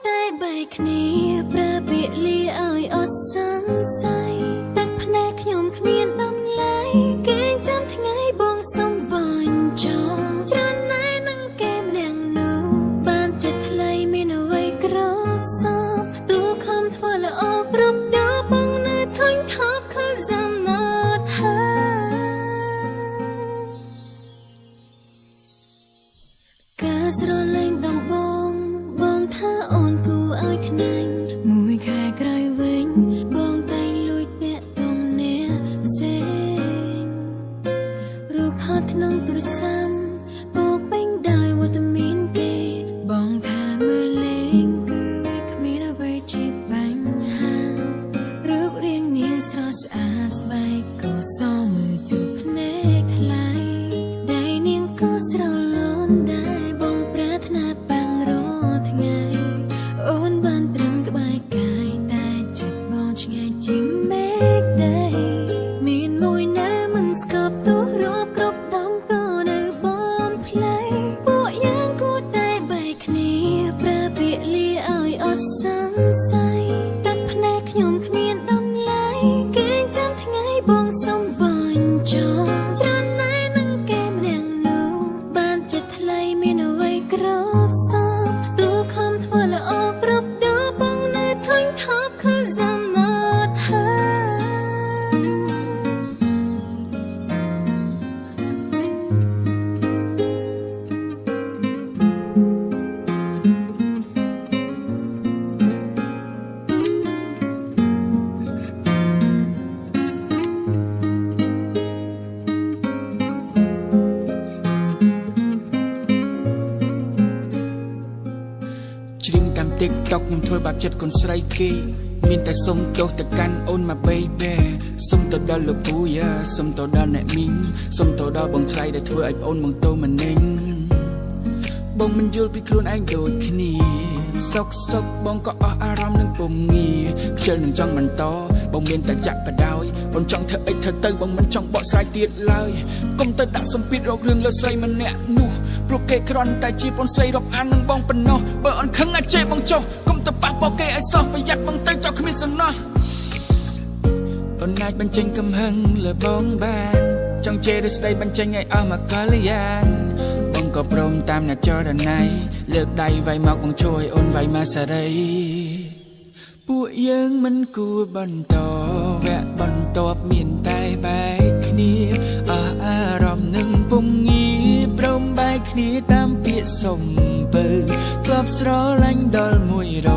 តែបែកគ្នាប្រើពាក្យលាឲ្យអត់សង្ស័យទឹកភ្នែកខ្ញុំគ្មានតម្លៃគេចាំថ្ងៃបងសុំបាញ់ចោលច្រើនណាស់នឹងគេម្នាក់នោះបានចិត្តថ្លៃមានអ្វីក្រសោបទូខំធ្វើល្អគ្រប់ដល់បងនៅធុញថប់ Cause I'm not her ការស្រលែងដំបងបងថាអូនគួរឲ្យខ្នាញ់មួយខែក្រោយវិញបងតែងលួចតាក់ទងអ្នកផ្សេងរូបថតក្នុងទូរស័ព្ទពោពេញដោយវត្តមានគេបងថាមើលលេងគឺវាគ្មានអ្វីជាបញ្ហារូបរាងនាងស្រស់ស្អាតស្បែកក៏សមមើលជូរភ្នែកថ្លៃដៃនាងក៏ស្រលូនដែរបងប្រាថ្នាបាំងរាល់ថ្ងៃអូនបានត្រឹមក្បែរកាយតែចិត្តបងឆ្ងាយជាងមេឃដែរមានមួយនៅមិនស្កប់ទោះរាប់គ្រប់ដំក៏នៅបងផ្លៃពួកយ៉ាងគួរតែបែកគ្នាប្រើពាក្យលាឲ្យអត់សង្ស័យទឹកភ្នែកខ្ញុំគ្មានតម្លៃគេចាំថ្ងៃបងសុំបាញ់ចោលច្រើនណាស់នឹងគេម្នាក់នោះបានចិត្តថ្លៃមានអ្វីក្រសោបទូខំធ្វើល្អគ្រប់ដល់បងនៅធុញថប់ Cause I'm not her ច្រៀងតាម TikTok ខ្ញុំធ្វើបាបចិត្តកូនស្រីគេមានតែសុំទោសទៅកាន់អូនមក baby សុំទៅដល់លោកពូយ៉ាសុំទៅដល់អ្នកមីងសុំទៅដល់បងថ្លៃដែលធ្វើឲ្យប្អូនបងតូមនិញបងមិនយល់ពីខ្លួនឯងដូចគ្នាសុកបងក៏អស់អារម្មណ៍នឹងពុំងារខ្ជិលនឹងចង់បន្តបងមានតែចាក់បដោយបងចង់ធ្វើអីធ្វើទៅបងមិនចង់បកស្រាយទៀតឡើយកុំទៅដាក់សម្ពាធរករឿងលើស្រីម្នាក់នោះព្រោះគេគ្រាន់តែជាប៉ុនស្រីរាប់អាននឹងបងប៉ុណ្ណោះបើអន់ខឹងអាចជេរបងចុះកុំទៅប៉ះបោកគេឲ្យសោះប្រយ័ត្នបងទៅចោលគ្មានសំណោះអូនអាចបញ្ចេញកំហឹងលើបងបានចង់ជេរឬស្ដីបញ្ចេញឲ្យអស់មកកលយានបងក៏ព្រមតាមអ្នកចរណៃលើកដៃវាយមកបងជួយអូនវាយមកសេរីពួកយើងមិនគួរបន្តវគ្គបន្ទាប់មានតែបែកគ្នាអស់អារម្មណ៍នឹងពុំងារព្រមបែកគ្នាតាមពាក្យសុំពើធ្លាប់ស្រឡាញ់ដល់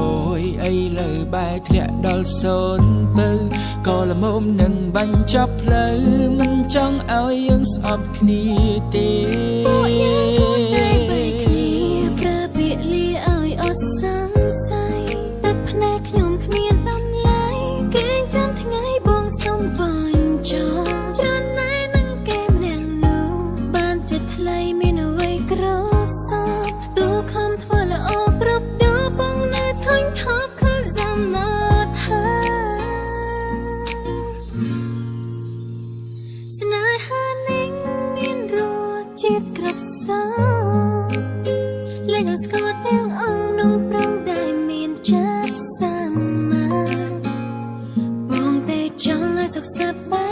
100អីលើបែកធ្លាក់ដល់0ពើក៏ល្មមនឹងបាញ់ចាប់ផ្លូវមិនចង់ឲ្យយើងស្អប់គ្នាទេពួកយ៉ាងគួរតែបែកគ្នាប្រើពាក្យលាឲ្យអត់សង្ស័យទឹកភ្នែកខ្ញុំគ្មានតម្លៃគេចាំថ្ងៃបងសុំបាញ់ចោលច្រើនណាស់នឹងគេម្នាក់នោះបានចិត្តថ្លៃមានអ្វីក្រសោបទូខំធ្វើល្អគ្រប់ដល់បងនៅធុញថប់ Cause I'm not her ស្នេហានេះមានរសជាតិក្របសោលេងស្គាល់ទាំងអង្គនឹងប្រងដែលមានចិត្តសាមញ្ញបងតែចង់ឲ្យសុខសប្បាយ